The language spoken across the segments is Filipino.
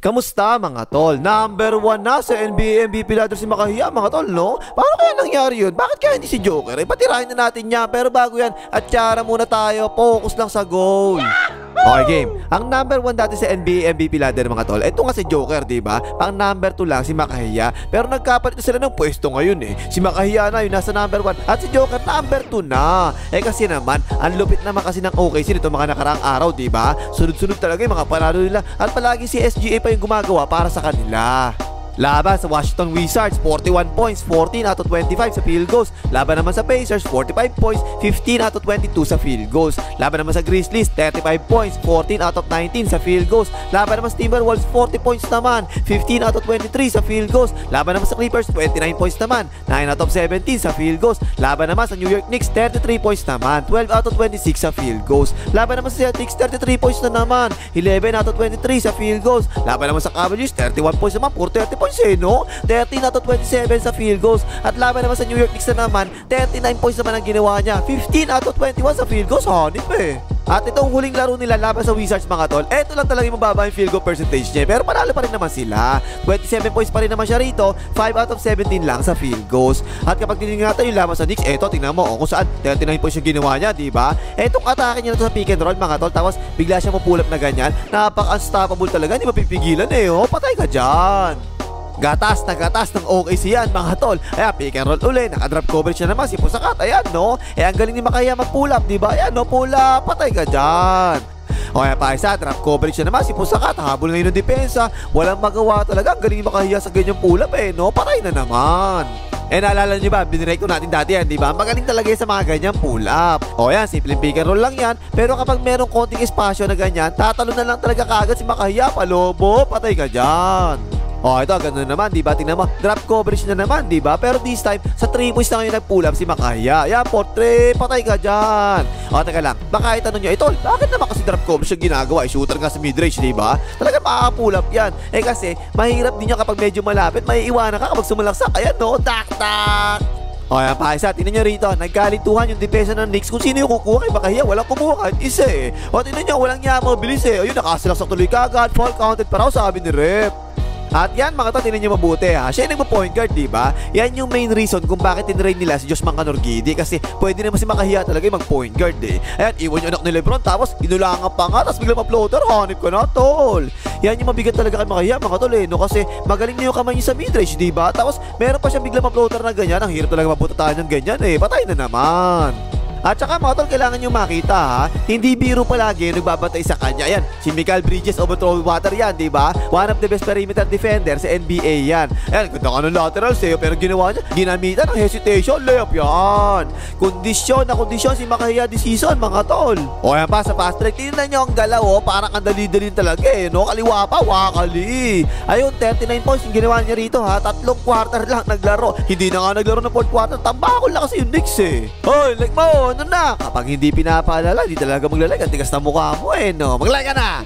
Kamusta mga tol? Number 1 na sa NBA MVP ladder si Makahiya mga tol, no? Paano kaya nangyari yun? Bakit kaya hindi si Joker? Patirahin na natin niya. Pero bago yan, atyara muna tayo. Focus lang sa goal. Okay game. Ang number 1 dati sa NBA MVP ladder mga tol, ito nga si Joker, diba? Pang number 2 lang si Makahiya. Pero nagkapalit sila ng pwesto ngayon eh. Si Makahiya na yun nasa number 1 at si Joker number 2 na. Kasi naman, ang lupit naman kasi ng OKC nito mga nakaraang araw, diba? Sunod-sunod talaga yung mga panalo nila at palagi si SGA pa yung gumagawa para sa kanila. Laban sa Washington Wizards, 41 points, 14 out of 25 sa field goals. Laban naman sa Pacers, 45 points, 15 out of 22 sa field goals. Laban naman sa Grizzlies, 35 points, 14 out of 19 sa field goals. Laban naman sa Timberwolves, 40 points naman, 15 out of 23 sa field goals. Laban naman sa Clippers, 29 points naman, 9 out of 17 sa field goals. Laban naman sa New York Knicks, 33 points naman, 12 out of 26 sa field goals. Laban naman sa Celtics, 33 points na naman, 11 out of 23 sa field goals. Laban naman sa Cavaliers, 31 points naman, 30 points no? 13 out of 27 sa field goals. At laban naman sa New York Knicks na naman, 39 points naman ang ginawa niya, 15 out of 21 sa field goals. Hanip eh. At itong huling laro nila laban sa Wizards mga tol, eto lang talaga yung mababa yung field goal percentage niya. Pero panalo pa rin naman sila. 27 points pa rin naman siya rito, 5 out of 17 lang sa field goals. At kapag tinignan natin yung laban sa Knicks, eto tingnan mo kung saan 39 points yung ginawa niya, diba? Etong atake niya na to sa pick and roll mga tol, tapos bigla siya mapulap na ganyan. Napaka-unstoppable talaga, hindi mapipigilan eh. Oh, patay ka dyan. Gatas na gatas ng OKC yan mga tol. Ayan, pick and roll uli, naka-drop coverage na naman si Pusakat. Ayan no, ang galing ni Makahiya mag-pull up, diba? Ayan no, pull up, patay ka dyan. O kaya pa isa, drop coverage na naman si Pusakat. Habol ngayon ng depensa, walang magawa talaga. Ang galing ni Makahiya sa ganyang pull up eh no, patay na naman. Naalala nyo ba, binirate ko natin dati yan, diba? Magaling talaga sa mga ganyang pull up. O yan, simpleng pick and roll lang yan. Pero kapag merong konting espasyo na ganyan, tatalo na lang talaga kagad si Makahiya. Palobo, patay ka dyan. Oh, ito, ganoon naman, diba? Tingnan mo, drop coverage na naman, diba? Pero this time, sa 3 points na ngayon nag-pull up si Makahiya. Yan, portrait, patay ka dyan. O, teka lang, baka itanong nyo, tol, bakit naman kasi drop coverage yung ginagawa? Shooter nga sa midrange, diba? Talaga makaka-pull up yan. Kasi, mahirap din yan kapag medyo malapit, may iwanan ka kapag sumalaksak. Ayan, no, tak-tak. O yan pa isa, tingnan nyo rito, nagkalituhan yung depensa ng Knicks kung sino yung kukuha kay Makahiya. Walang kumuha kahit isa eh. O tingnan nyo, walang niya mabilis eh. O yun, nakasalaksak tuloy kagad, fall counted pa raw sabi ni Rep. At yan mga to, tingnan nyo mabuti ha. Siya yung nagpo-point guard, diba? Yan yung main reason kung bakit tinrain nila si Josh Mancanorgidi. Kasi pwede naman si Makahiya talaga yung mag-point guard eh. Ayan, iwan yung anak ni Lebron, tapos ginulangan pa nga, tapos biglang ma-floater, hanip ka na tol. Yan yung mabigat talaga kay Makahiya mga tol eh, no? Kasi magaling na yung kamay niya sa midrange, diba? Tapos meron pa siyang biglang ma-floater na ganyan. Ang hirap talaga mabuta tayo ng ganyan eh. Patay na naman. At saka mga tol, kailangan nyo makita ha, hindi biro palagi yung nagbabantay sa kanya. Yan, si Mikal Bridges overthrow water yan, diba? One of the best perimeter defender sa NBA yan. Ayan, ganda ka ng lateral sa'yo, pero ginawa niya, ginamitan ng hesitation, layup yan. Kondisyon na kondisyon si Makahiya this season mga tol. O yan pa, sa fast break, tingnan nyo ang galaw, oh, parang ang dali-dali talaga eh, no? Kaliwa pa, wakali. Ayun, 39 points yung ginawa niya rito ha, 3 quarter lang naglaro. Hindi na nga naglaro ng 4th quarter, tambakol lang kasi yung Knicks eh. Hoy, like mo, ano na? Kapag hindi pinapaalala, hindi talaga maglalag. Ang tigas na mukha mo eh, no? Maglag ka na!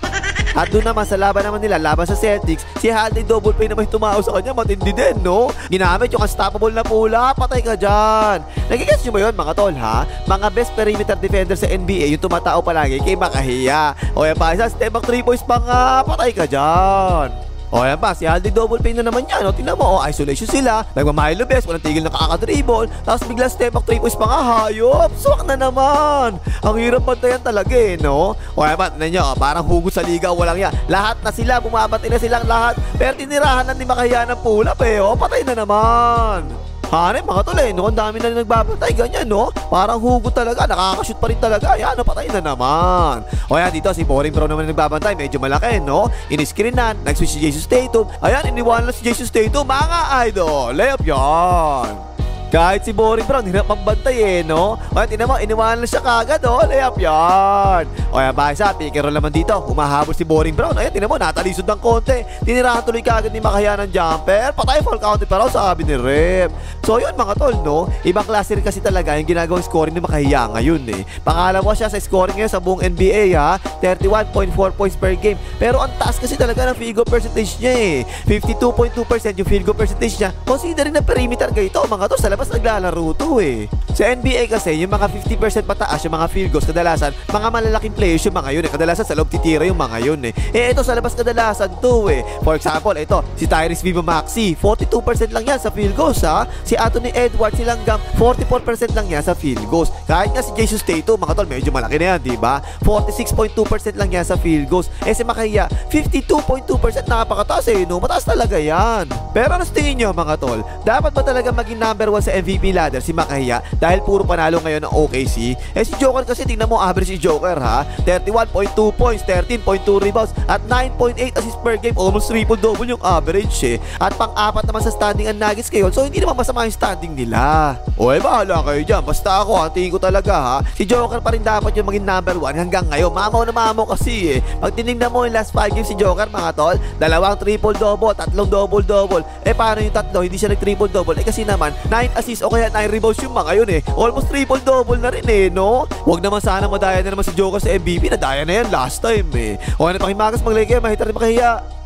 At doon naman sa laban naman nila, laban sa Celtics, si Haliday double play naman yung tumao sa kanya, matindi din, no? Ginamit yung unstoppable na pula, patay ka dyan. Nagigets nyo ba yun, mga tol, ha? Mga best perimeter defender sa NBA, yung tumatao palagi kay Makahiya. O yan pa, isa, step back 3 points pa nga, patay ka dyan. O yan pa, si Haliday double play na naman yan, no? Tingnan mo, isolation sila, nagmamahilo best, walang tigil na kakadribble, tapos bigla step back 3 points pa nga, hayop, swak na naman. Ang hirap bantayan talaga eh, no? O yan pa, tingnan nyo, parang hugot sa liga, walang yan. Lahat na sila, bumabati na silang lahat, pero tinirahan na ni Makahiya ng pull-up eh, o, patay na naman. Hanip mga tol eh, no? Ang dami na nagbabantay, ganyan, no? Parang hugot talaga, nakakashoot pa rin talaga. Ayan, no? Patay na naman. O yan, dito si Boring Brown naman nagbabantay, medyo malaki, no? In-screenan, nag-switch si Jason Tatum. Ayan, iniwanan lang si Jason Tatum, mga idol. Layup yan. Kahit si Boring Brown, hirap magbantay eh, no? O yan, tinan mo, iniwanan lang siya kagad, oh. Layup yan. O yan, bakit pick and roll naman dito. Humahabol si Boring Brown. Ayan, tinan mo, natalisod ng konti. Tinirahan tuloy kagad ni Makahiya ng jumper. Patay, fall counted pa raw, sabi ni Rep. So yun mga tol, no? Ibang klase rin kasi talaga yung ginagawang scoring ni Makahiya ngayon eh. Pangalawa siya sa scoring ngayon sa buong NBA ha, 31.4 points per game. Pero ang taas kasi talaga ng field goal percentage niya eh. 52.2% yung field goal percentage niya. Considering na perimeter kayo ito mga tol, sa labas naglalaro to eh. Sa NBA kasi, yung mga 50% pataas, yung mga field goals, kadalasan, mga malalaking players yung mga yun eh. Kadalasan sa loob titira yung mga yun eh. Ito sa labas kadalasan to eh. For example, ito, si Tyrese Viva Maxey, 42% lang yan sa field goals ha. Si Anthony Edwards, si Langgam, 44% lang yan sa field goals. Kahit nga si Jesus Tatum, mga tol, medyo malaki na yan, diba? 46.2% lang yan sa field goals. Si Makaya, 52.2%, napakataas eh, no? Mataas talaga yan. Pero ano sa tingin nyo, mga tol? Dapat ba talaga maging number 1 sa MVP ladder si Makaya dahil puro panalo ngayon ng OKC? Si Joker kasi, tingnan mo, average si Joker ha. 31.2 points, 13.2 rebounds, at 9.8 assists per game. Almost triple-double yung average eh. At pang-apat naman sa standing ang Nuggets ngayon. So, hindi naman masama yung standing nila. Bahala kayo dyan. Basta ako, ang tingin ko talaga ha. Si Joker pa rin dapat yung maging number 1 hanggang ngayon. Mamaw na mamaw kasi eh. Pag tinignan mo yung last 5 games si Joker, mga tol, 2 triple-double, 3 double-double. Paano yung 3? Hindi siya nag-triple-double. Kasi naman, 9 assists o kaya 9 rebounds yung mga yun eh. Almost triple-double na rin eh, no? Huwag naman sana madaya na naman si Joker sa MVP. Nadaya na yan last time eh. Ano pakimagas, maglagay, mahita rin makahiya.